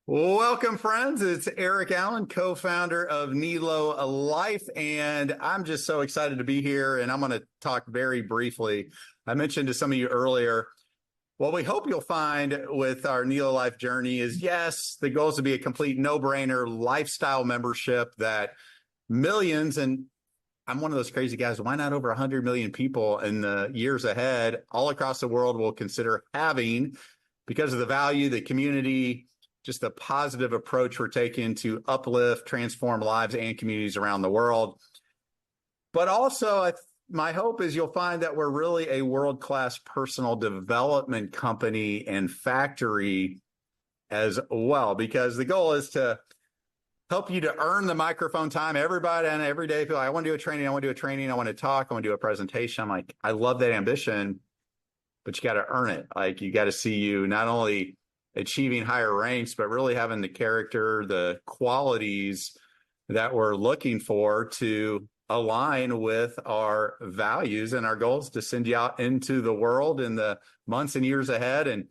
Welcome, friends. It's Eric Allen, co-founder of Nelo Life, and I'm just so excited to be here, and I'm going to talk very briefly. I mentioned to some of you earlier, what we hope you'll find with our Nelo Life journey is, yes, the goal is to be a complete no-brainer lifestyle membership that millions, and I'm one of those crazy guys, why not over 100 million people in the years ahead all across the world will consider having, because of the value, the community, just the positive approach we're taking to uplift, transform lives and communities around the world. But also, my hope is you'll find that we're really a world-class personal development company and factory as well, because the goal is to help you to earn the microphone time. Everybody and every day feel like, I want to do a training, I want to do a training, I want to talk, I want to do a presentation. I'm like, I love that ambition, but you got to earn it. Like, you got to see you not only achieving higher ranks, but really having the character, the qualities that we're looking for to align with our values and our goals to send you out into the world in the months and years ahead and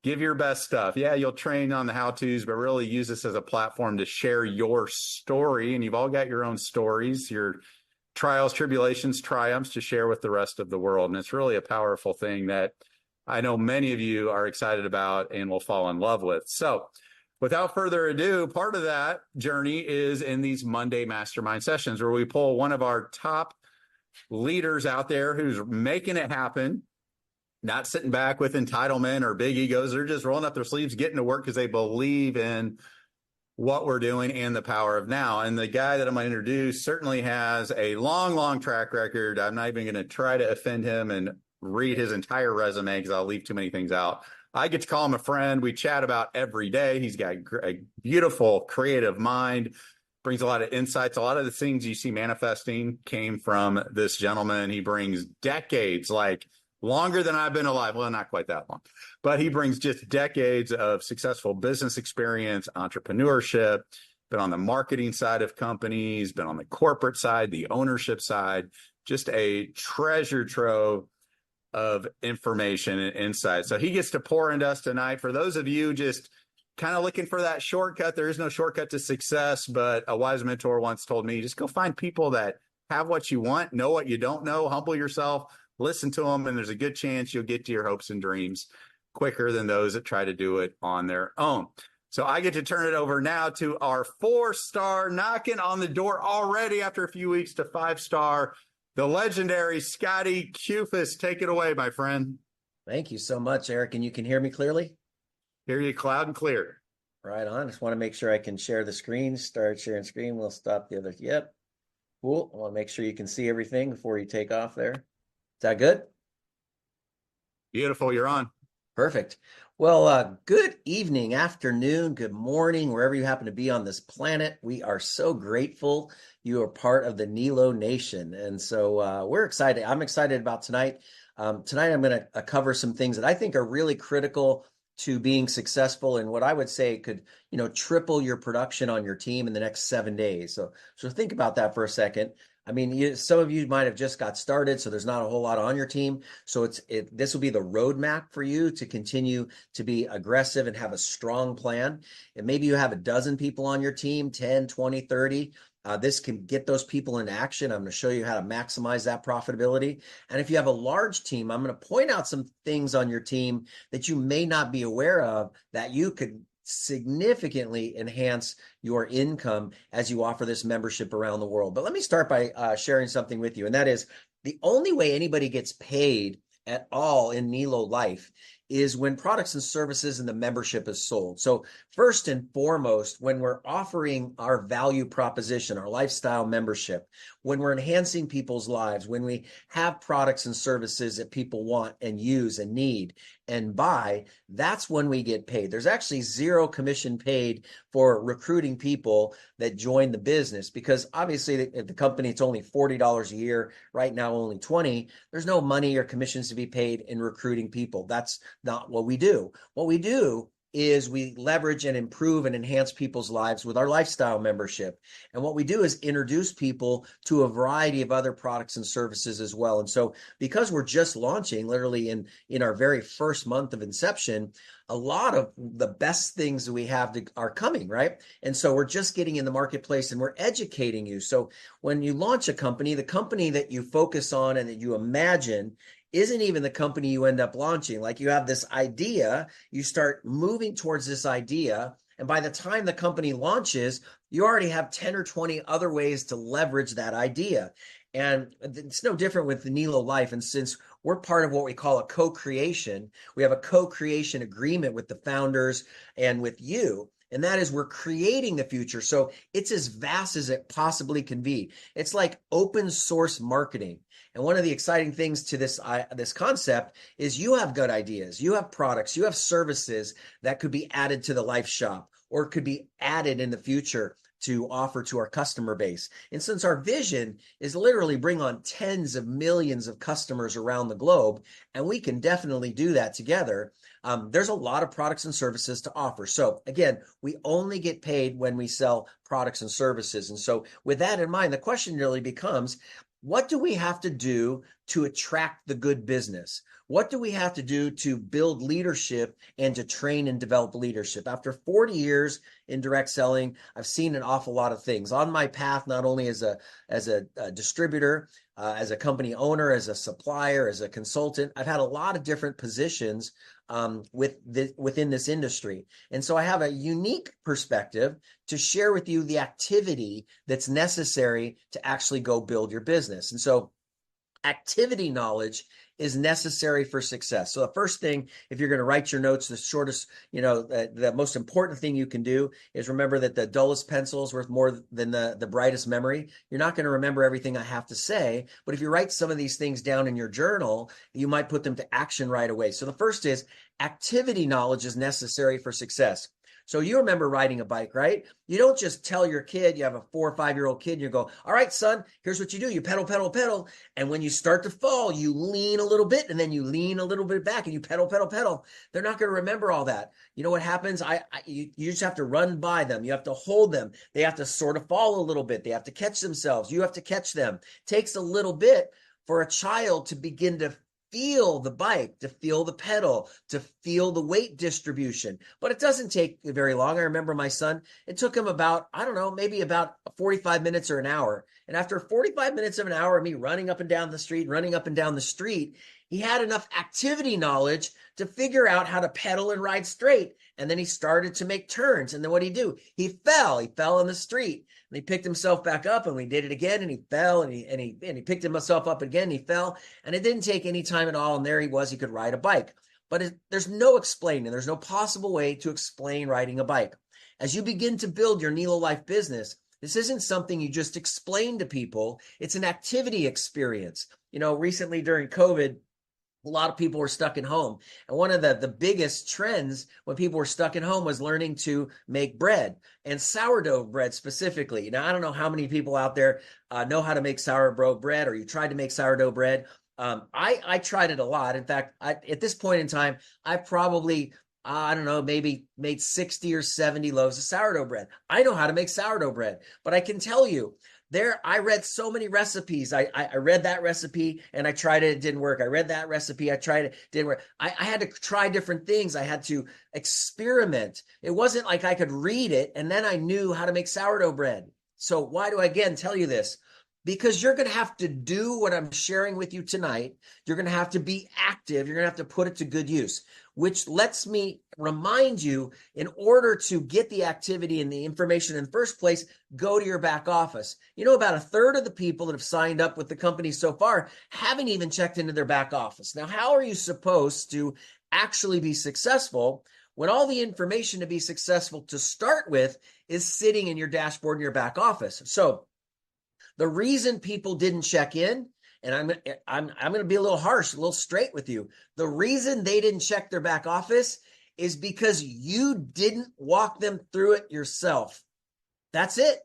give your best stuff. Yeah, you'll train on the how-tos, but really use this as a platform to share your story. And you've all got your own stories, your trials, tribulations, triumphs to share with the rest of the world. And it's really a powerful thing that I know many of you are excited about and will fall in love with. So without further ado, part of that journey is in these Monday mastermind sessions where we pull one of our top leaders out there who's making it happen, not sitting back with entitlement or big egos. They're just rolling up their sleeves, getting to work because they believe in what we're doing and the power of now. And the guy that I'm going to introduce certainly has a long, long track record. I'm not even going to try to offend him and read his entire resume because I'll leave too many things out. I get to call him a friend. We chat about every day. He's got a beautiful, creative mind, brings a lot of insights. A lot of the things you see manifesting came from this gentleman. He brings decades, like longer than I've been alive. Well, not quite that long, but he brings just decades of successful business experience, entrepreneurship, been on the marketing side of companies, been on the corporate side, the ownership side, just a treasure trove of information and insight. So he gets to pour into us tonight. For those of you just kind of looking for that shortcut, there is no shortcut to success, but a wise mentor once told me, just go find people that have what you want, know what you don't know, humble yourself, listen to them, and there's a good chance you'll get to your hopes and dreams quicker than those that try to do it on their own. So I get to turn it over now to our 4-star, knocking on the door already after a few weeks to 5-star, the legendary Scotty Kufis. Take it away, my friend. Thank you so much, Eric. And you can hear me clearly? Hear you loud and clear. Right on. Just want to make sure I can share the screen. Start sharing screen. We'll stop the other. Yep. Cool. I want to make sure you can see everything before you take off there. Is that good? Beautiful. You're on. Perfect. Well, good evening, afternoon, good morning, wherever you happen to be on this planet. We are so grateful you are part of the Nelo Nation. And so we're excited. I'm excited about tonight. Tonight, I'm going to cover some things that I think are really critical to being successful and what I would say could, triple your production on your team in the next 7 days. So think about that for a second. I mean, some of you might have just got started, so there's not a whole lot on your team. So this will be the roadmap for you to continue to be aggressive and have a strong plan. And maybe you have a dozen people on your team, 10, 20, 30. This can get those people into action. I'm going to show you how to maximize that profitability. And if you have a large team, I'm going to point out some things on your team that you may not be aware of that you could significantly enhance your income as you offer this membership around the world. But let me start by sharing something with you. And that is the only way anybody gets paid at all in Nelo Life is when products and services and the membership is sold. So first and foremost, when we're offering our value proposition, our lifestyle membership, when we're enhancing people's lives, when we have products and services that people want and use and need and buy, that's when we get paid. There's actually zero commission paid for recruiting people that join the business because obviously the company, it's only $40 a year, right now only $20. There's no money or commissions to be paid in recruiting people. That's not what we do. What we do is we leverage and improve and enhance people's lives with our lifestyle membership. And what we do is introduce people to a variety of other products and services as well. And so because we're just launching literally in our very first month of inception, a lot of the best things that we have are coming, right? And so we're just getting in the marketplace and we're educating you. So when you launch a company, the company that you focus on and that you imagine isn't even the company you end up launching. Like you have this idea, you start moving towards this idea, and by the time the company launches, you already have 10 or 20 other ways to leverage that idea. And it's no different with the Nelo Life. And since we're part of what we call a co-creation, we have a co-creation agreement with the founders and with you. And that is we're creating the future. So it's as vast as it possibly can be. It's like open source marketing. And one of the exciting things to this concept is you have good ideas, you have products, you have services that could be added to the Life Shop or could be added in the future to offer to our customer base. And since our vision is literally bring on tens of millions of customers around the globe, and we can definitely do that together, there's a lot of products and services to offer. So again, we only get paid when we sell products and services. And so with that in mind, the question really becomes, what do we have to do to attract the good business? What do we have to do to build leadership and to train and develop leadership? After 40 years in direct selling, I've seen an awful lot of things on my path, not only as a distributor, as a company owner, as a supplier, as a consultant. I've had a lot of different positions within this industry. And so I have a unique perspective to share with you the activity that's necessary to actually go build your business. And so activity knowledge is necessary for success. So the first thing, if you're going to write your notes, the shortest, the most important thing you can do is remember that the dullest pencil is worth more than the brightest memory. You're not going to remember everything I have to say, but if you write some of these things down in your journal, you might put them to action right away. So the first is activity knowledge is necessary for success. So you remember riding a bike, right? You don't just tell your kid, you have a 4 or 5-year-old kid, and you go, all right, son, here's what you do. You pedal, pedal, pedal. And when you start to fall, you lean a little bit and then you lean a little bit back and you pedal, pedal, pedal. They're not going to remember all that. You know what happens? You just have to run by them. You have to hold them. They have to sort of fall a little bit. They have to catch themselves. You have to catch them. It takes a little bit for a child to begin to feel the bike, to feel the pedal, to feel the weight distribution. But it doesn't take very long. I remember my son, it took him about, I don't know, maybe about 45 minutes or an hour. And after 45 minutes of an hour of me running up and down the street, he had enough activity knowledge to figure out how to pedal and ride straight. And then he started to make turns. And then what did he do? He fell in the street. And he picked himself back up, and we did it again, and he fell, and he picked himself up again, and he fell, and it didn't take any time at all, and there he was, he could ride a bike. But there's no explaining, there's no possible way to explain riding a bike. As you begin to build your Nelo Life business, this isn't something you just explain to people, it's an activity experience. Recently during COVID, a lot of people were stuck at home. And one of the biggest trends when people were stuck at home was learning to make bread, and sourdough bread specifically. Now, I don't know how many people out there know how to make sourdough bread, or you tried to make sourdough bread. I tried it a lot. In fact, at this point in time, I probably, I don't know, maybe made 60 or 70 loaves of sourdough bread. I know how to make sourdough bread, but I can tell you, I read so many recipes. I read that recipe and I tried it. It didn't work. I read that recipe. I tried it. It didn't work. I had to try different things. I had to experiment. It wasn't like I could read it and then I knew how to make sourdough bread. So why do I again tell you this? Because you're going to have to do what I'm sharing with you tonight. You're going to have to be active. You're going to have to put it to good use, which lets me remind you, in order to get the activity and the information in the first place, go to your back office. About a third of the people that have signed up with the company so far haven't even checked into their back office. Now, how are you supposed to actually be successful when all the information to be successful to start with is sitting in your dashboard in your back office? So the reason people didn't check in, and I'm going to be a little harsh, a little straight with you. The reason they didn't check their back office is because you didn't walk them through it yourself. That's it.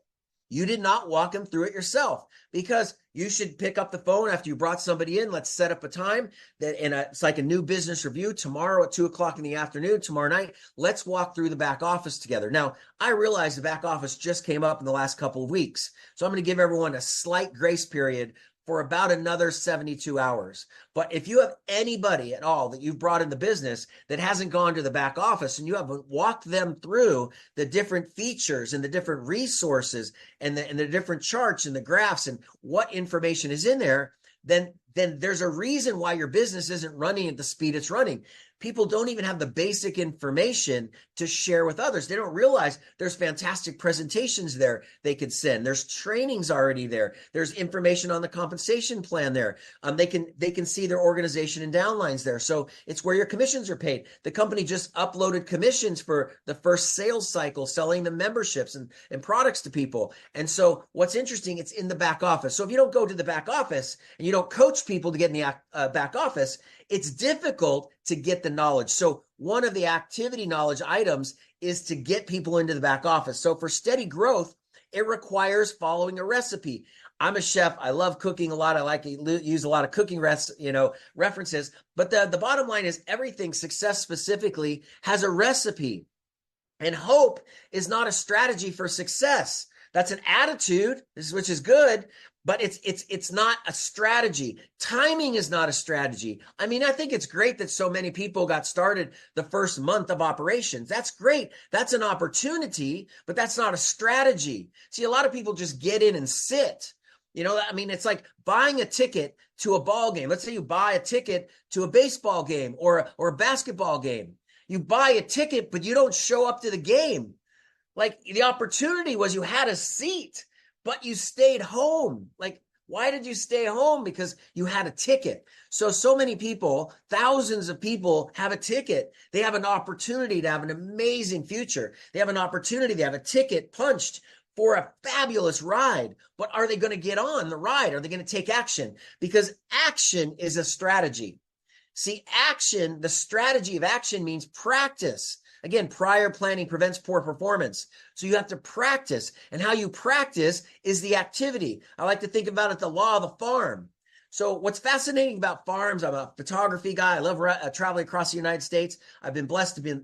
You did not walk them through it yourself, because you should pick up the phone after you brought somebody in. Let's set up a time it's like a new business review tomorrow at 2 o'clock in the afternoon, tomorrow night. Let's walk through the back office together. Now, I realize the back office just came up in the last couple of weeks. So I'm going to give everyone a slight grace period for about another 72 hours. But if you have anybody at all that you've brought in the business that hasn't gone to the back office, and you haven't walked them through the different features and the different resources and the different charts and the graphs and what information is in there, then there's a reason why your business isn't running at the speed it's running. People don't even have the basic information to share with others. They don't realize there's fantastic presentations there they could send. There's trainings already there. There's information on the compensation plan there. They can see their organization and downlines there. So it's where your commissions are paid. The company just uploaded commissions for the first sales cycle, selling the memberships and products to people. And so what's interesting, it's in the back office. So if you don't go to the back office and you don't coach people to get in the back office, it's difficult to get the knowledge. So one of the activity knowledge items is to get people into the back office. So for steady growth, it requires following a recipe. I'm a chef. I love cooking a lot. I like to use a lot of cooking references. But the bottom line is everything, success specifically, has a recipe. And hope is not a strategy for success. That's an attitude, which is good, but it's not a strategy. Timing is not a strategy. I mean, I think it's great that so many people got started the first month of operations. That's great. That's an opportunity, but that's not a strategy. See, a lot of people just get in and sit. I mean, it's like buying a ticket to a ball game. Let's say you buy a ticket to a baseball game or a basketball game. You buy a ticket, but you don't show up to the game. Like, the opportunity was you had a seat, but you stayed home. Like, why did you stay home? Because you had a ticket. So many people, thousands of people have a ticket. They have an opportunity to have an amazing future. They have an opportunity. They have a ticket punched for a fabulous ride. But are they going to get on the ride? Are they going to take action? Because action is a strategy. See, action, the strategy of action means practice. Again, prior planning prevents poor performance. So you have to practice. And how you practice is the activity. I like to think about it, the law of the farm. So what's fascinating about farms, I'm a photography guy. I love traveling across the United States. I've been blessed to be,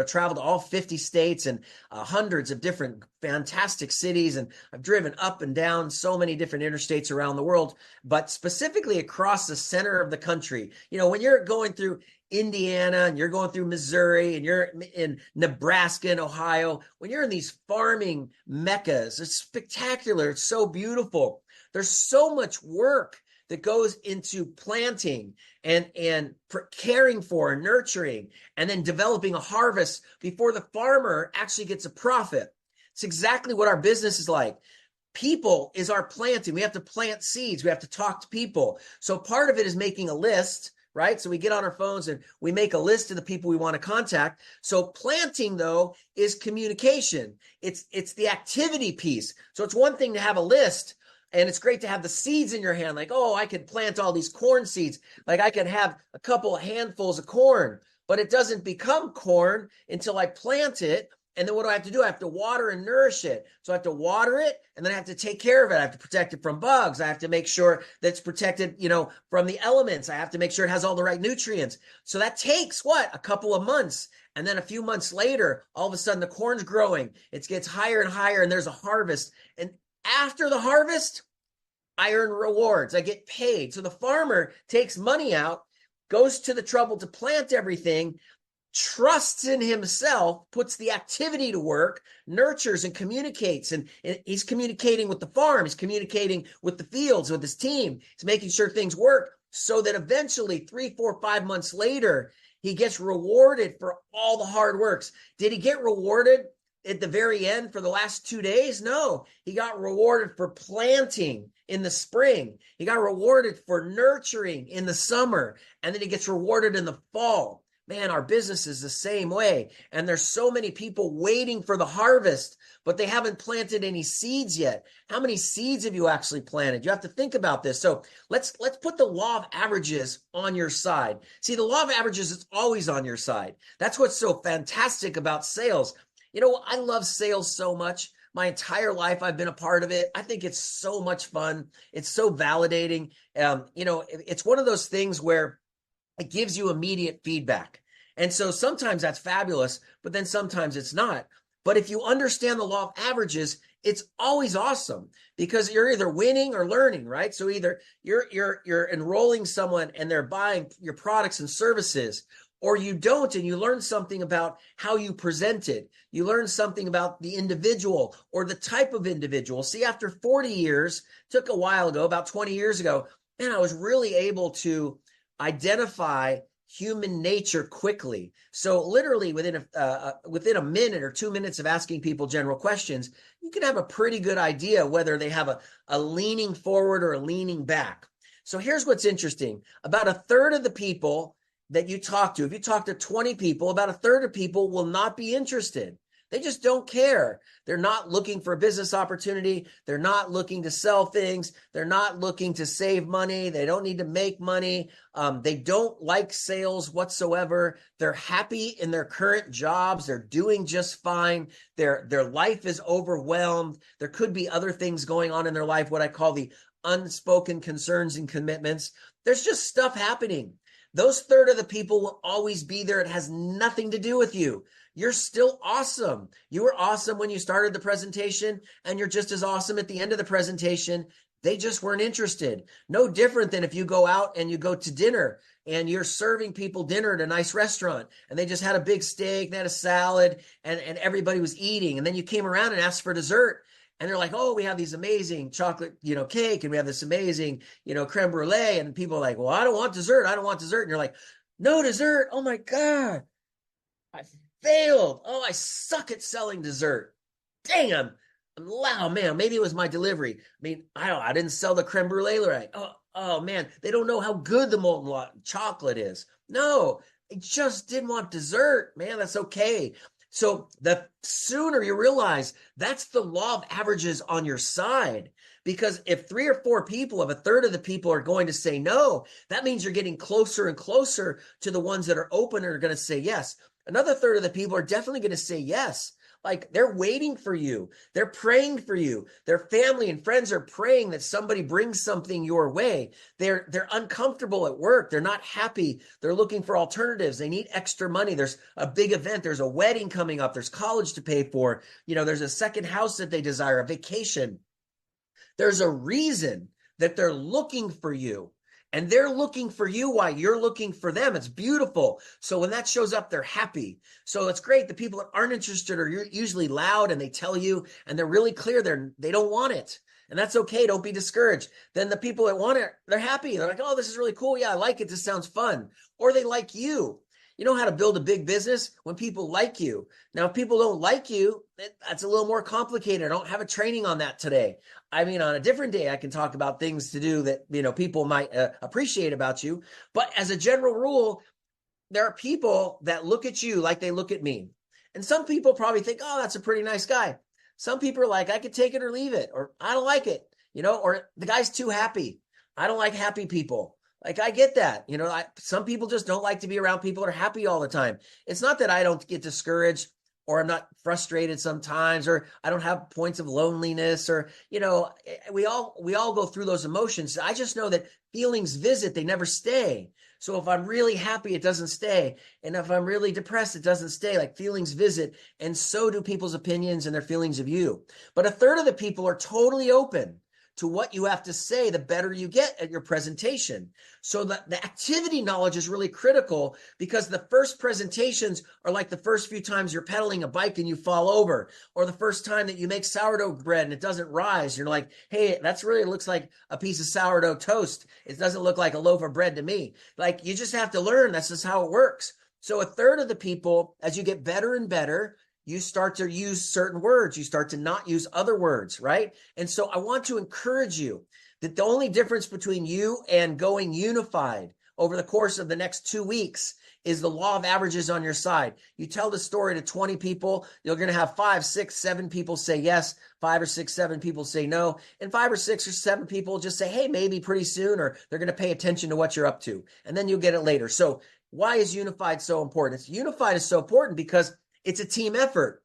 travel to all 50 states and hundreds of different fantastic cities. And I've driven up and down so many different interstates around the world, but specifically across the center of the country. When you're going through Indiana and you're going through Missouri and you're in Nebraska and Ohio, when you're in these farming meccas, it's spectacular. It's so beautiful. There's so much work that goes into planting and caring for, nurturing, and then developing a harvest before the farmer actually gets a profit. It's exactly what our business is like. People is our planting. We have to plant seeds. We have to talk to people. So part of it is making a list, right? So we get on our phones and we make a list of the people we want to contact. So planting, though, is communication. It's the activity piece. So it's one thing to have a list, and it's great to have the seeds in your hand. Like, oh, I could plant all these corn seeds. Like, I could have a couple of handfuls of corn, but it doesn't become corn until I plant it. And then what do I have to do? I have to water and nourish it. So I have to water it, and then I have to take care of it. I have to protect it from bugs. I have to make sure that it's protected, from the elements. I have to make sure it has all the right nutrients. So that takes a couple of months. And then a few months later, all of a sudden the corn's growing. It gets higher and higher, and there's a harvest. And after the harvest, I earn rewards. I get paid. So the farmer takes money out, goes to the trouble to plant everything, trusts in himself, puts the activity to work, nurtures and communicates. And he's communicating with the farm. He's communicating with the fields, with his team. He's making sure things work so that eventually 3, 4, 5 months later, he gets rewarded for all the hard works. Did he get rewarded at the very end for the last 2 days? No, he got rewarded for planting in the spring. He got rewarded for nurturing in the summer, and then he gets rewarded in the fall. Man, our business is the same way. And there's so many people waiting for the harvest, but they haven't planted any seeds yet. How many seeds have you actually planted? You have to think about this. So let's put the law of averages on your side. See, the law of averages is always on your side. That's what's so fantastic about sales. I love sales so much. My entire life, I've been a part of it. I think it's so much fun. It's so validating. It's one of those things where it gives you immediate feedback. And so sometimes that's fabulous, but then sometimes it's not. But if you understand the law of averages, it's always awesome because you're either winning or learning, right? So either you're enrolling someone and they're buying your products and services, or you don't and you learn something about how you present it. You learn something about the individual or the type of individual. See, after 40 years, took a while ago, about 20 years ago, man, I was really able to identify human nature quickly. So literally within a minute or 2 minutes of asking people general questions, you can have a pretty good idea whether they have a leaning forward or a leaning back. So here's what's interesting. About a third of the people that you talk to, if you talk to 20 people, about a third of people will not be interested. They just don't care. They're not looking for a business opportunity. They're not looking to sell things. They're not looking to save money. They don't need to make money. They don't like sales whatsoever. They're happy in their current jobs. They're doing just fine. Their life is overwhelmed. There could be other things going on in their life, what I call the unspoken concerns and commitments. There's just stuff happening. Those third of the people will always be there. It has nothing to do with you. You're still awesome. You were awesome when you started the presentation, and you're just as awesome at the end of the presentation. They just weren't interested. No different than if you go out and you go to dinner and you're serving people dinner at a nice restaurant and they just had a big steak, they had a salad, and everybody was eating. And then you came around and asked for dessert. And they're like, oh, we have these amazing chocolate, cake, and we have this amazing, creme brulee. And people are like, well, I don't want dessert. I don't want dessert. And you're like, no dessert. Oh my God. I failed. Oh, I suck at selling dessert. Damn. Wow, man, maybe it was my delivery. I mean, I didn't sell the creme brulee right. Oh man, they don't know how good the molten chocolate is. No, I just didn't want dessert, man. That's okay. So the sooner you realize that's the law of averages on your side, because if 3 or 4 people, if a third of the people are going to say no, that means you're getting closer and closer to the ones that are open and are going to say yes. Another third of the people are definitely going to say yes. Like they're waiting for you. They're praying for you. Their family and friends are praying that somebody brings something your way. They're uncomfortable at work. They're not happy. They're looking for alternatives. They need extra money. There's a big event. There's a wedding coming up. There's college to pay for. There's a second house that they desire, a vacation. There's a reason that they're looking for you. And they're looking for you while you're looking for them. It's beautiful. So when that shows up, they're happy. So it's great. The people that aren't interested are usually loud and they tell you, and they're really clear. They don't want it. And that's okay. Don't be discouraged. Then the people that want it, they're happy. They're like, oh, this is really cool. Yeah, I like it. This sounds fun. Or they like you. You know how to build a big business? When people like you. Now, if people don't like you, that's a little more complicated. I don't have a training on that today. I mean, on a different day, I can talk about things to do that, people might appreciate about you. But as a general rule, there are people that look at you like they look at me. And some people probably think, oh, that's a pretty nice guy. Some people are like, I could take it or leave it, or I don't like it, or the guy's too happy. I don't like happy people. Like, I get that. Some people just don't like to be around people that are happy all the time. It's not that I don't get discouraged or I'm not frustrated sometimes, or I don't have points of loneliness, or, we all go through those emotions. I just know that feelings visit, they never stay. So if I'm really happy, it doesn't stay. And if I'm really depressed, it doesn't stay. Like, feelings visit, and so do people's opinions and their feelings of you. But a third of the people are totally open to what you have to say, the better you get at your presentation. So the activity knowledge is really critical, because the first presentations are like the first few times you're pedaling a bike and you fall over, or the first time that you make sourdough bread and it doesn't rise. You're like, hey, that's really looks like a piece of sourdough toast. It doesn't look like a loaf of bread to me. Like, you just have to learn. That's just how it works. So a third of the people, as you get better and better, you start to use certain words. You start to not use other words, right? And so I want to encourage you that the only difference between you and going unified over the course of the next 2 weeks is the law of averages on your side. You tell the story to 20 people, you're going to have 5, 6, 7 people say yes, 5 or 6, 7 people say no, and 5 or 6 or 7 people just say, hey, maybe pretty soon, or they're going to pay attention to what you're up to, and then you'll get it later. So why is unified so important? Unified is so important because it's a team effort.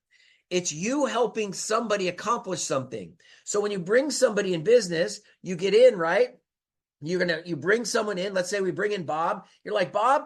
It's you helping somebody accomplish something. So when you bring somebody in business, you get in, right? You bring someone in. Let's say we bring in Bob. You're like, Bob,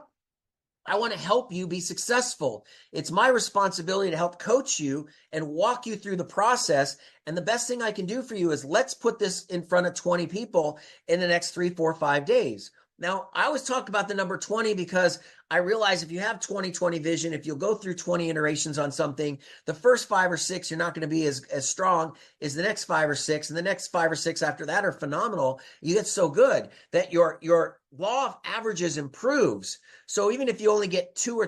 I want to help you be successful. It's my responsibility to help coach you and walk you through the process. And the best thing I can do for you is let's put this in front of 20 people in the next 3, 4, 5 days. Now, I always talk about the number 20 because I realize if you have 20/20 vision, if you'll go through 20 iterations on something, the first 5 or 6, you're not going to be as strong as the next 5 or 6. And the next 5 or 6 after that are phenomenal. You get so good that your law of averages improves. So even if you only get 2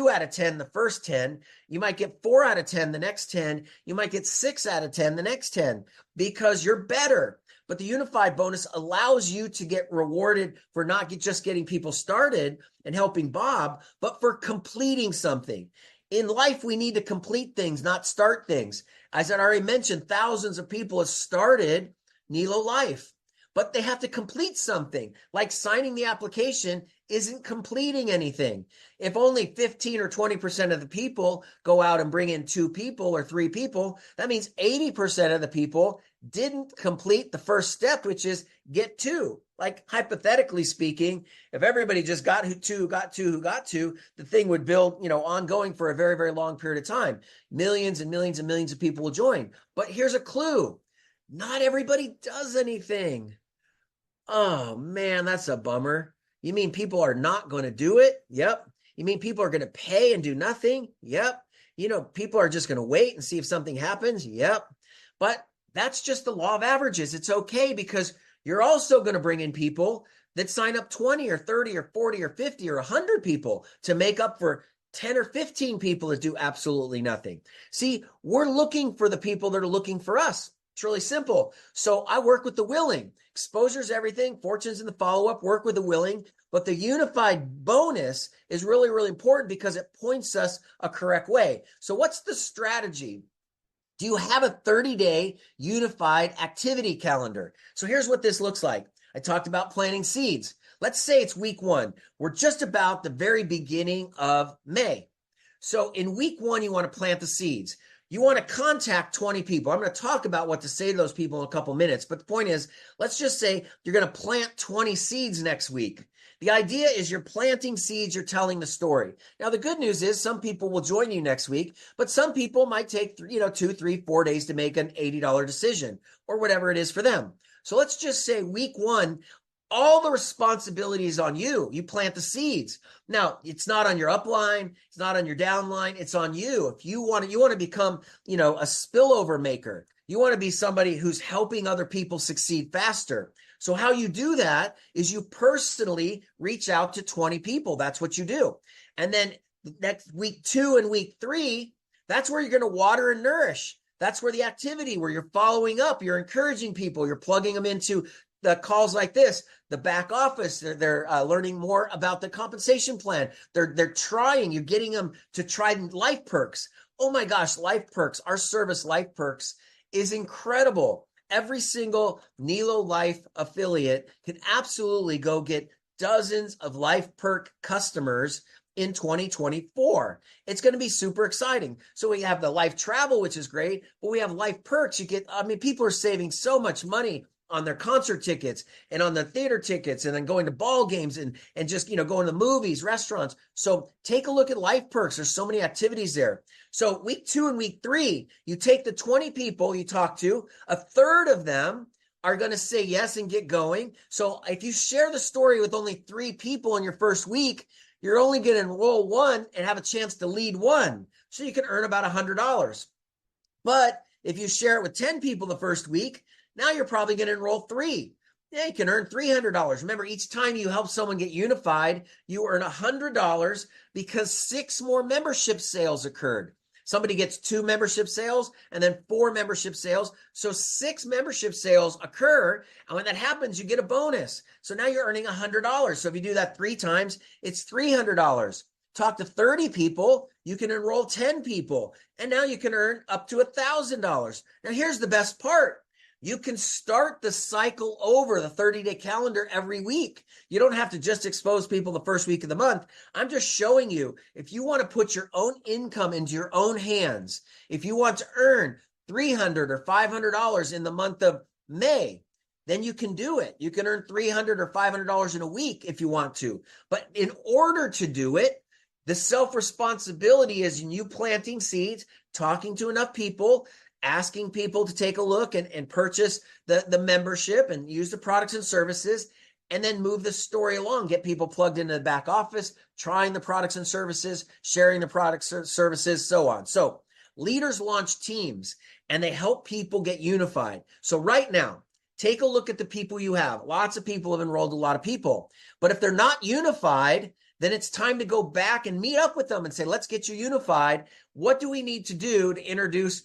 out of 10 the first 10, you might get 4 out of 10 the next 10. You might get 6 out of 10 the next 10 because you're better. But the unified bonus allows you to get rewarded for not just getting people started and helping Bob, but for completing something. In life, we need to complete things, not start things. As I already mentioned, thousands of people have started Nelo Life, but they have to complete something. Like signing the application isn't completing anything. If only 15 or 20% of the people go out and bring in 2 people or 3 people, that means 80% of the people didn't complete the first step, which is get 2. Like hypothetically speaking, if everybody just got who got two, the thing would build, ongoing for a very, very long period of time. Millions and millions and millions of people will join. But here's a clue. Not everybody does anything. Oh man, that's a bummer. You mean people are not going to do it? Yep. You mean people are going to pay and do nothing? Yep. People are just going to wait and see if something happens? Yep. But that's just the law of averages. It's okay because you're also going to bring in people that sign up 20 or 30 or 40 or 50 or 100 people to make up for 10 or 15 people that do absolutely nothing. See, we're looking for the people that are looking for us. It's really simple. So I work with the willing. Exposure's everything. Fortune's in the follow-up. Work with the willing. But the unified bonus is really, really important because it points us a correct way. So what's the strategy? Do you have a 30-day unified activity calendar? So here's what this looks like. I talked about planting seeds. Let's say it's week 1. We're just about the very beginning of May. So in week 1, you want to plant the seeds. You want to contact 20 people. I'm going to talk about what to say to those people in a couple minutes. But the point is, let's just say you're going to plant 20 seeds next week. The idea is you're planting seeds, you're telling the story. Now, the good news is some people will join you next week, but some people might take 2, 3, 4 days to make an $80 decision or whatever it is for them. So let's just say week 1, all the responsibility is on you. You plant the seeds. Now, it's not on your upline. It's not on your downline. It's on you. If you want to become, a spillover maker. You want to be somebody who's helping other people succeed faster. So how you do that is you personally reach out to 20 people. That's what you do. And then next week 2 and week 3, that's where you're going to water and nourish. That's where the activity, where you're following up, you're encouraging people, you're plugging them into the calls like this, the back office. They're learning more about the compensation plan. They're trying. You're getting them to try Life Perks. Oh my gosh, Life Perks. Our service, Life Perks, is incredible. Every single Nelo Life affiliate can absolutely go get dozens of Life Perk customers in 2024. It's going to be super exciting. So we have the Life Travel, which is great, but we have Life Perks. People are saving so much money on their concert tickets and on their theater tickets and then going to ball games and just, going to movies, restaurants. So take a look at Life Perks. There's so many activities there. So week 2 and week 3, you take the 20 people you talk to, a third of them are going to say yes and get going. So if you share the story with only 3 people in your first week, you're only going to enroll 1 and have a chance to lead 1. So you can earn about $100. But if you share it with 10 people the first week, now you're probably going to enroll 3. Yeah, you can earn $300. Remember, each time you help someone get unified, you earn $100 because 6 more membership sales occurred. Somebody gets 2 membership sales and then 4 membership sales. So 6 membership sales occur. And when that happens, you get a bonus. So now you're earning $100. So if you do that 3 times, it's $300. Talk to 30 people, you can enroll 10 people. And now you can earn up to $1,000. Now here's the best part. You can start the cycle over the 30-day calendar every week. You don't have to just expose people the first week of the month. I'm just showing you, if you want to put your own income into your own hands, if you want to earn $300 or $500 in the month of May, then you can do it. You can earn $300 or $500 in a week if you want to. But in order to do it, the self-responsibility is in you planting seeds, talking to enough people, asking people to take a look and purchase the membership and use the products and services, and then move the story along, get people plugged into the back office, trying the products and services, sharing the products and services, so on. So leaders launch teams and they help people get unified. So right now, take a look at the people you have. Lots of people have enrolled a lot of people, but if they're not unified, then it's time to go back and meet up with them and say, let's get you unified. What do we need to do to introduce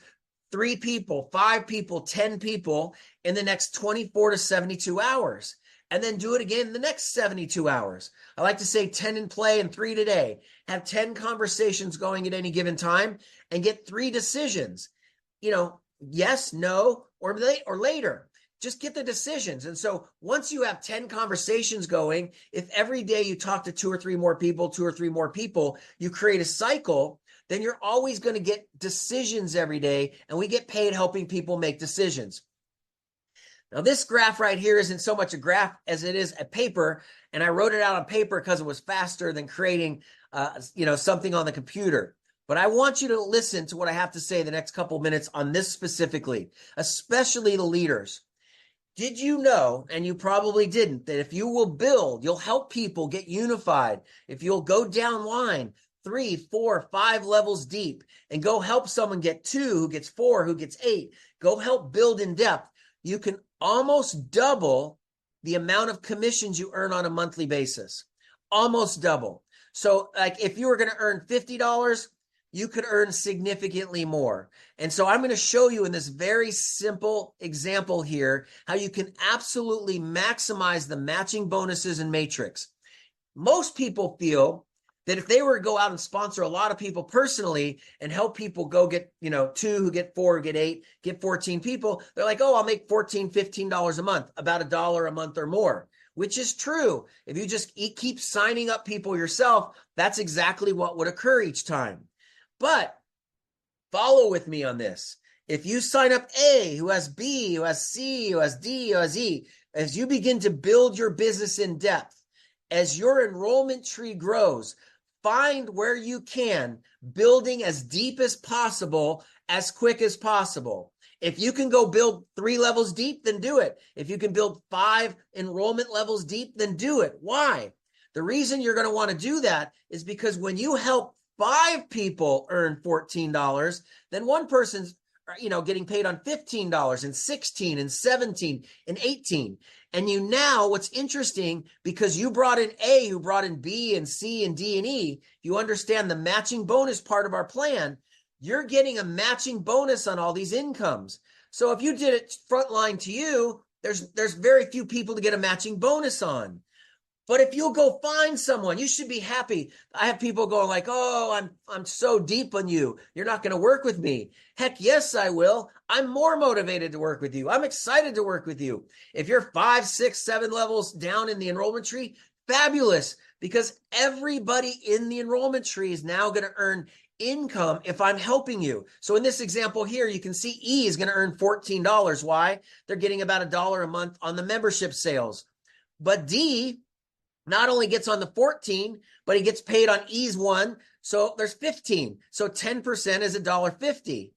3 people, 5 people, 10 people in the next 24 to 72 hours? And then do it again in the next 72 hours. I like to say 10 in play and 3 today. Have 10 conversations going at any given time and get 3 decisions. Yes, no, or later. Just get the decisions. And so once you have 10 conversations going, if every day you talk to 2 or 3 more people, you create a cycle, then you're always going to get decisions every day. And we get paid helping people make decisions. Now, this graph right here isn't so much a graph as it is a paper. And I wrote it out on paper because it was faster than creating, something on the computer. But I want you to listen to what I have to say the next couple of minutes on this specifically, especially the leaders. Did you know, and you probably didn't, that if you will build, you'll help people get unified. If you'll go down line 3, 4, 5 levels deep and go help someone get 2, who gets 4, who gets 8, go help build in depth, you can almost double the amount of commissions you earn on a monthly basis. Almost double. So like if you were going to earn $50, you could earn significantly more. And so I'm going to show you in this very simple example here how you can absolutely maximize the matching bonuses and matrix. Most people feel that if they were to go out and sponsor a lot of people personally and help people go get, 2 who get 4, who get 8, get 14 people, they're like, oh, I'll make $14, $15 a month, about $1 a month or more, which is true. If you just keep signing up people yourself, that's exactly what would occur each time. But follow with me on this. If you sign up A, who has B, who has C, who has D, who has E, as you begin to build your business in depth, as your enrollment tree grows, find where you can, building as deep as possible, as quick as possible. If you can go build 3 levels deep, then do it. If you can build 5 enrollment levels deep, then do it. Why? The reason you're going to want to do that is because when you help 5 people earn $14, then one person's, getting paid on $15 and $16 and $17 and $18. And what's interesting, because you brought in A, who brought in B and C and D and E, you understand the matching bonus part of our plan, you're getting a matching bonus on all these incomes. So if you did it frontline to you, there's very few people to get a matching bonus on. But if you'll go find someone, you should be happy. I have people going like, oh, I'm so deep on you. You're not going to work with me. Heck, yes, I will. I'm more motivated to work with you. I'm excited to work with you. If you're 5, 6, 7 levels down in the enrollment tree, fabulous, because everybody in the enrollment tree is now going to earn income if I'm helping you. So in this example here, you can see E is going to earn $14. Why? They're getting about $1 a month on the membership sales. But D not only gets on the 14, but he gets paid on E's 1. So there's 15. So 10% is $1.50,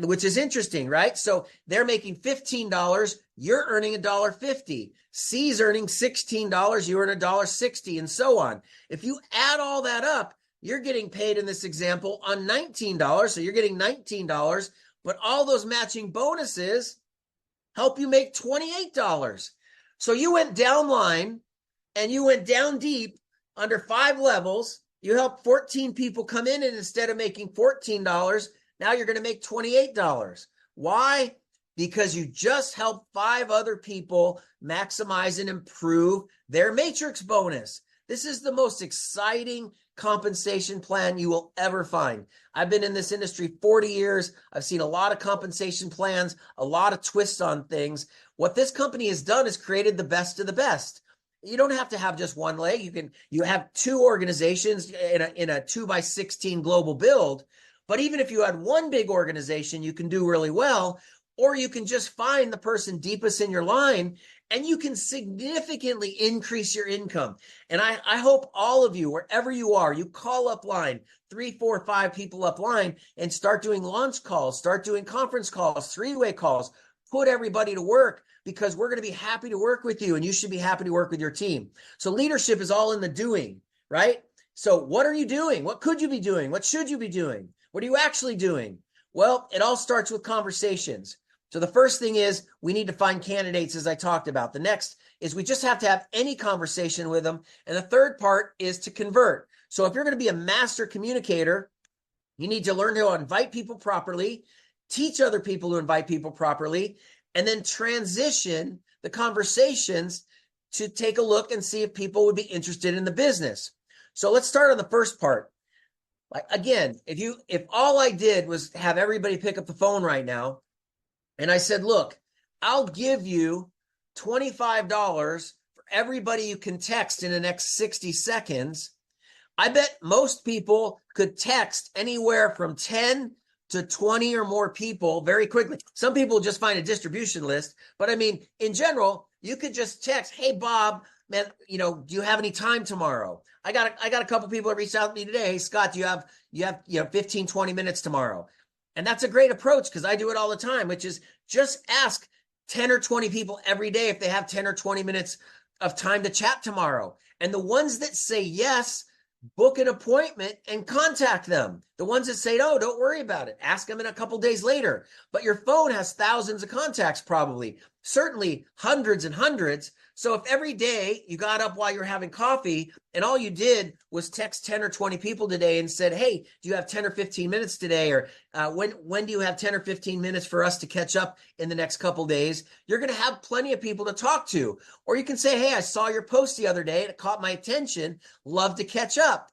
which is interesting, right? So they're making $15. You're earning $1.50. C's earning $16. You earn $1.60, and so on. If you add all that up, you're getting paid in this example on $19. So you're getting $19, but all those matching bonuses help you make $28. So you went downline and you went down deep under 5 levels. You helped 14 people come in, and instead of making $14, now you're going to make $28. Why? Because you just helped 5 other people maximize and improve their matrix bonus. This is the most exciting compensation plan you will ever find. I've been in this industry 40 years. I've seen a lot of compensation plans, a lot of twists on things. What this company has done is created the best of the best. You don't have to have just one leg. You have two organizations in a 2x16 global build. But even if you had one big organization, you can do really well, or you can just find the person deepest in your line and you can significantly increase your income. And I hope all of you, wherever you are, you call up line, 3, 4, 5 people up line and start doing launch calls, start doing conference calls, three-way calls, put everybody to work, because we're going to be happy to work with you and you should be happy to work with your team. So leadership is all in the doing, right? So what are you doing? What could you be doing? What should you be doing? What are you actually doing? Well, it all starts with conversations. So the first thing is we need to find candidates, as I talked about. The next is we just have to have any conversation with them. And the third part is to convert. So if you're going to be a master communicator, you need to learn how to invite people properly, teach other people to invite people properly, and then transition the conversations to take a look and see if people would be interested in the business. So let's start on the first part. Like, again, if all I did was have everybody pick up the phone right now, and I said, look, I'll give you $25 for everybody you can text in the next 60 seconds. I bet most people could text anywhere from 10 to 20 or more people very quickly. Some people just find a distribution list, but I mean, in general, you could just text, hey, Bob, man, do you have any time tomorrow? I got a couple people that reached out to me today. Hey, Scott, do you have 15, 20 minutes tomorrow? And that's a great approach, because I do it all the time, which is just ask 10 or 20 people every day if they have 10 or 20 minutes of time to chat tomorrow. And the ones that say yes, book an appointment and contact them. The ones that say no, don't worry about it. Ask them in a couple days later. But your phone has thousands of contacts, probably, certainly hundreds and hundreds. So if every day you got up while you're having coffee and all you did was text 10 or 20 people today and said, hey, do you have 10 or 15 minutes today? Or when do you have 10 or 15 minutes for us to catch up in the next couple days? You're going to have plenty of people to talk to. Or you can say, hey, I saw your post the other day and it caught my attention. Love to catch up.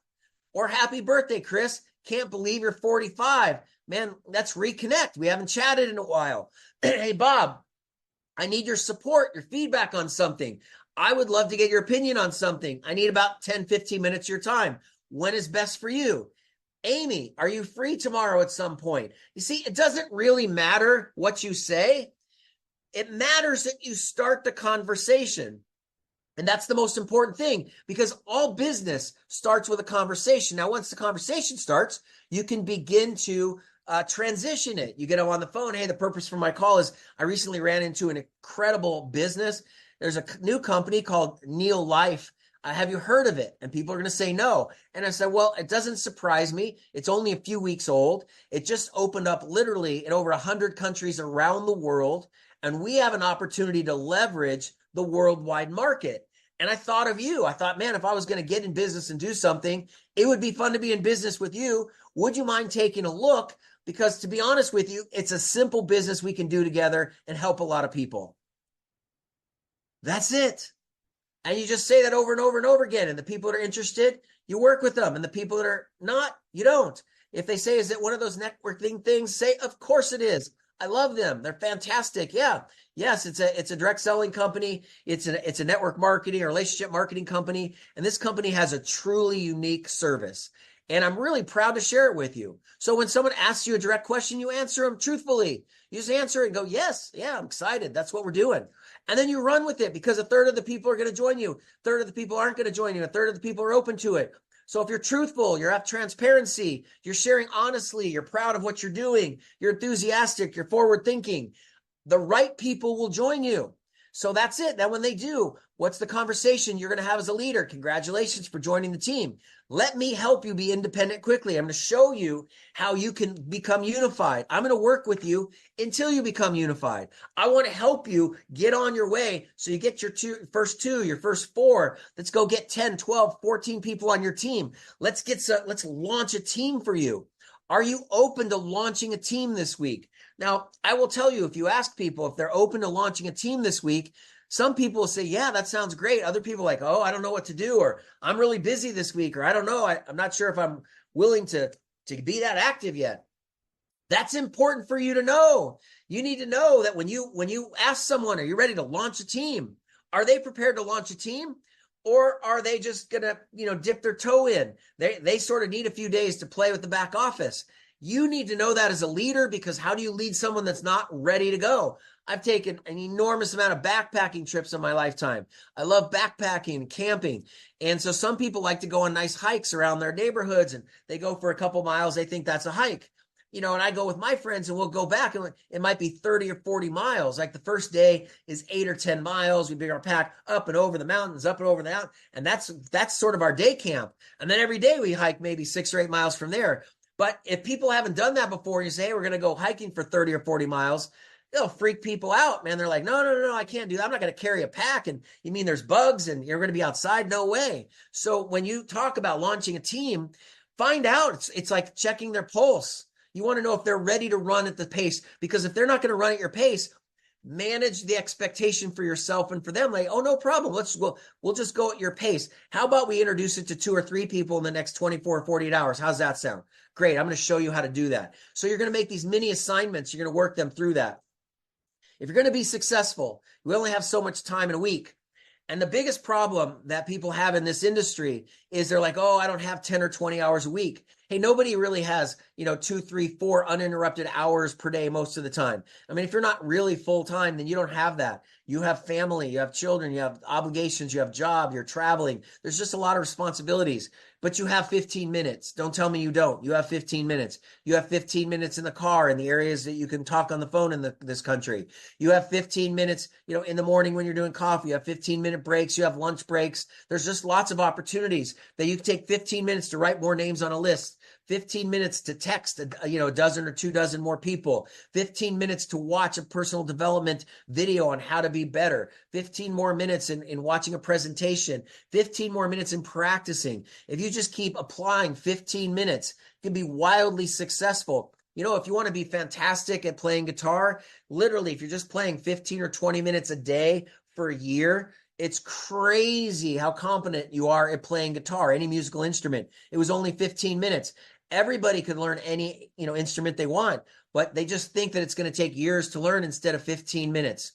Or happy birthday, Chris. Can't believe you're 45. Man, let's reconnect. We haven't chatted in a while. Hey, Bob, I need your support, your feedback on something. I would love to get your opinion on something. I need about 10, 15 minutes of your time. When is best for you? Amy, are you free tomorrow at some point? You see, it doesn't really matter what you say. It matters that you start the conversation. And that's the most important thing, because all business starts with a conversation. Now, once the conversation starts, you can begin to transition it. You get them on the phone. Hey, the purpose for my call is I recently ran into an incredible business. There's a new company called Nelo Life. Have you heard of it? And people are going to say no. And I said, well, it doesn't surprise me. It's only a few weeks old. It just opened up literally in over 100 countries around the world. And we have an opportunity to leverage the worldwide market. And I thought of you. I thought, man, if I was going to get in business and do something, it would be fun to be in business with you. Would you mind taking a look? Because to be honest with you, it's a simple business we can do together and help a lot of people. That's it. And you just say that over and over and over again. And the people that are interested, you work with them. And the people that are not, you don't. If they say, is it one of those networking things? Say, of course it is. I love them. They're fantastic. Yeah. Yes, it's a direct selling company. It's a network marketing or relationship marketing company. And this company has a truly unique service. And I'm really proud to share it with you. So when someone asks you a direct question, you answer them truthfully. You just answer it and go, yes, yeah, I'm excited. That's what we're doing. And then you run with it, because a third of the people are going to join you. A third of the people aren't going to join you. A third of the people are open to it. So if you're truthful, you have transparency, you're sharing honestly, you're proud of what you're doing, you're enthusiastic, you're forward thinking, the right people will join you. So that's it. Then when they do, what's the conversation you're going to have as a leader? Congratulations for joining the team. Let me help you be independent quickly. I'm going to show you how you can become unified. I'm going to work with you until you become unified. I want to help you get on your way so you get your first two, your first four. Let's go get 10, 12, 14 people on your team. Let's launch a team for you. Are you open to launching a team this week? Now, I will tell you, if you ask people if they're open to launching a team this week, Some people will say, yeah, that sounds great. Other people are like, oh, I don't know what to do, or I'm really busy this week, or I don't know. I'm not sure if I'm willing to be that active yet. That's important for you to know. You need to know that when you ask someone, are you ready to launch a team? Are they prepared to launch a team? Or are they just gonna, dip their toe in? They sort of need a few days to play with the back office. You need to know that as a leader, because how do you lead someone that's not ready to go? I've taken an enormous amount of backpacking trips in my lifetime. I love backpacking and camping. And so some people like to go on nice hikes around their neighborhoods, and they go for a couple miles. They think that's a hike. And I go with my friends and we'll go back, and it might be 30 or 40 miles. Like the first day is 8 or 10 miles. We bring our pack up and over the mountains, up and over the mountain. And that's sort of our day camp. And then every day we hike maybe 6 or 8 miles from there. But if people haven't done that before, you say, hey, we're going to go hiking for 30 or 40 miles. They'll freak people out, man. They're like, no, I can't do that. I'm not going to carry a pack. And you mean there's bugs and you're going to be outside? No way. So when you talk about launching a team, find out. It's like checking their pulse. You want to know if they're ready to run at the pace, because if they're not going to run at your pace, manage the expectation for yourself and for them. Like, oh, no problem. We'll just go at your pace. How about we introduce it to 2 or 3 people in the next 24 or 48 hours? How's that sound? Great. I'm going to show you how to do that. So you're going to make these mini assignments. You're going to work them through that. If you're going to be successful, we only have so much time in a week. And the biggest problem that people have in this industry is they're like, oh, I don't have 10 or 20 hours a week. Hey, nobody really has, 2, 3, 4 uninterrupted hours per day most of the time. I mean, if you're not really full time, then you don't have that. You have family, you have children, you have obligations, you have job, you're traveling. There's just a lot of responsibilities, but you have 15 minutes. Don't tell me you don't. You have 15 minutes. You have 15 minutes in the car in the areas that you can talk on the phone in this country. You have 15 minutes, in the morning when you're doing coffee. You have 15-minute breaks. You have lunch breaks. There's just lots of opportunities that you can take 15 minutes to write more names on a list. 15 minutes to text a dozen or 2 dozen more people, 15 minutes to watch a personal development video on how to be better, 15 more minutes in watching a presentation, 15 more minutes in practicing. If you just keep applying 15 minutes, you can be wildly successful. If you want to be fantastic at playing guitar, literally, if you're just playing 15 or 20 minutes a day for a year, it's crazy how competent you are at playing guitar, any musical instrument. It was only 15 minutes. Everybody could learn any, instrument they want, but they just think that it's going to take years to learn instead of 15 minutes.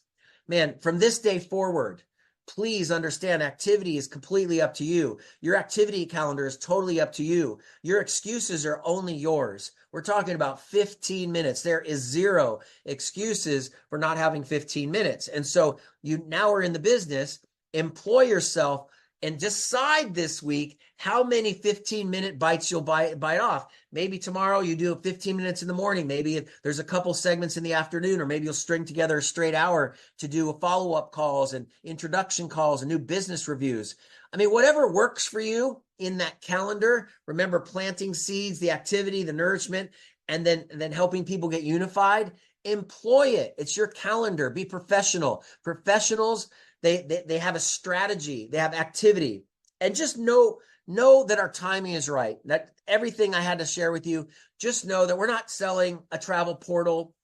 Man, from this day forward, please understand activity is completely up to you. Your activity calendar is totally up to you. Your excuses are only yours. We're talking about 15 minutes. There is 0 excuses for not having 15 minutes. And so you now are in the business. Employ yourself and decide this week how many 15-minute bites you'll bite off. Maybe tomorrow you do 15 minutes in the morning. Maybe there's a couple segments in the afternoon, or maybe you'll string together a straight hour to do follow-up calls and introduction calls and new business reviews. I mean, whatever works for you in that calendar. Remember, planting seeds, the activity, the nourishment, and then helping people get unified. Employ it. It's your calendar. Be professional. Professionals, they have a strategy, they have activity, and just know that our timing is right. That everything I had to share with you, just know that we're not selling a travel portal.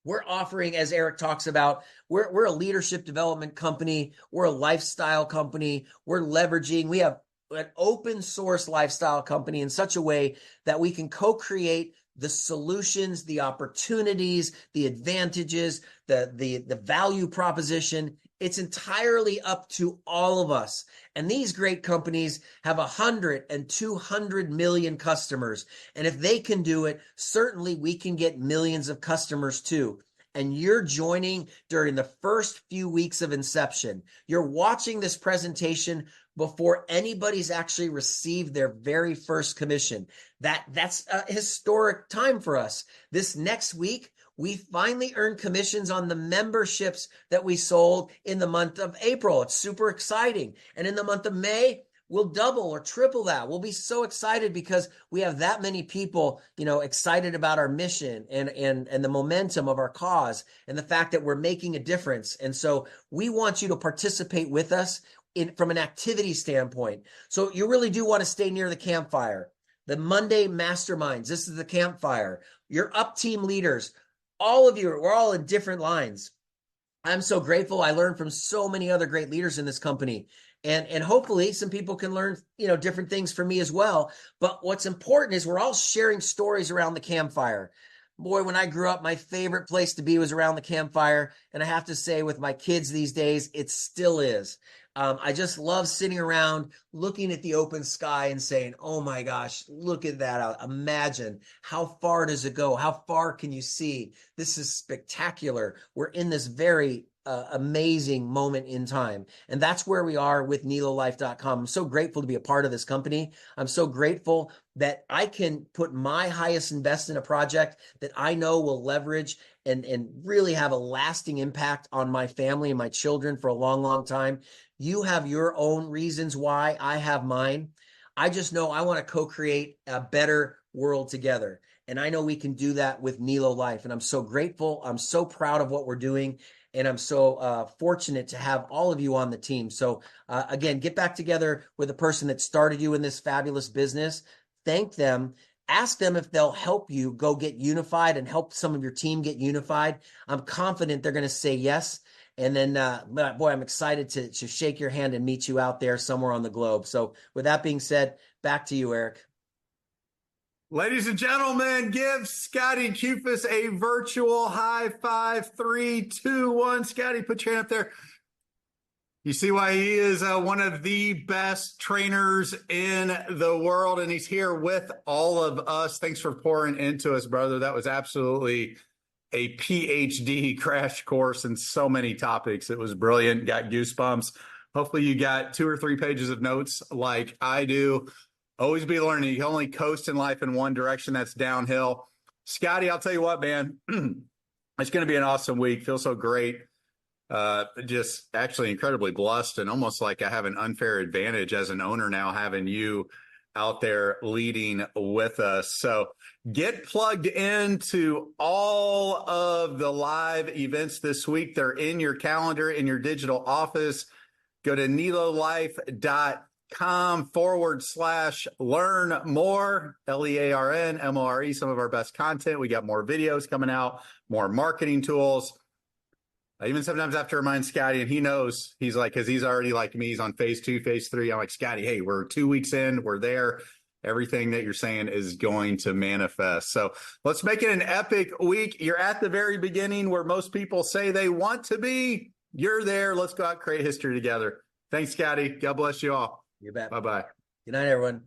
We're offering, as Eric talks about, we're a leadership development company. We're a lifestyle company. We're leveraging, we have an open source lifestyle company in such a way that we can co-create the solutions, the opportunities, the advantages, the value proposition. It's entirely up to all of us. And these great companies have 100 and 200 million customers. And if they can do it, certainly we can get millions of customers too. And you're joining during the first few weeks of inception. You're watching this presentation before anybody's actually received their very first commission. That's a historic time for us. This next week, we finally earned commissions on the memberships that we sold in the month of April. It's super exciting. And in the month of May, we'll double or triple that. We'll be so excited because we have that many people, excited about our mission and the momentum of our cause and the fact that we're making a difference. And so we want you to participate with us from an activity standpoint. So you really do want to stay near the campfire. The Monday masterminds, this is the campfire. Your up team leaders, all of you, we're all in different lines. I'm so grateful. I learned from so many other great leaders in this company. And hopefully some people can learn, different things from me as well. But what's important is we're all sharing stories around the campfire. Boy, when I grew up, my favorite place to be was around the campfire. And I have to say, with my kids these days, it still is. I just love sitting around looking at the open sky and saying, oh my gosh, look at that out. Imagine, how far does it go? How far can you see? This is spectacular. We're in this very amazing moment in time. And that's where we are with NeloLife.com. I'm so grateful to be a part of this company. I'm so grateful that I can put my highest invest in a project that I know will leverage and really have a lasting impact on my family and my children for a long, long time. You have your own reasons why, I have mine. I just know I want to co-create a better world together. And I know we can do that with Nelo Life. And I'm so grateful. I'm so proud of what we're doing. And I'm so fortunate to have all of you on the team. So again, get back together with the person that started you in this fabulous business. Thank them. Ask them if they'll help you go get unified and help some of your team get unified. I'm confident they're going to say yes. And then, boy, I'm excited to shake your hand and meet you out there somewhere on the globe. So with that being said, back to you, Eric. Ladies and gentlemen, give Scotty Kufis a virtual high five. 3, 2, 1. Scotty, put your hand up there. You see why he is one of the best trainers in the world, and he's here with all of us. Thanks for pouring into us, brother. That was absolutely a PhD crash course in so many topics. It was brilliant. Got goosebumps. Hopefully you got 2 or 3 pages of notes like I do. Always be learning. You can only coast in life in one direction. That's downhill. Scotty, I'll tell you what, man, it's going to be an awesome week. Feels so great. Just actually incredibly blessed, and almost like I have an unfair advantage as an owner now, having you out there leading with us. So get plugged into all of the live events this week. They're in your calendar, in your digital office. Go to nelolife.com/learn more, LEARNMORE, some of our best content. We got more videos coming out, more marketing tools. I even sometimes have to remind Scotty, and he knows, he's like, because he's already like me, he's on phase 2, phase 3. I'm like, Scotty, hey, we're 2 weeks in, we're there. Everything that you're saying is going to manifest. So let's make it an epic week. You're at the very beginning where most people say they want to be. You're there. Let's go out and create history together. Thanks, Scotty. God bless you all. You bet. Bye-bye. Good night, everyone.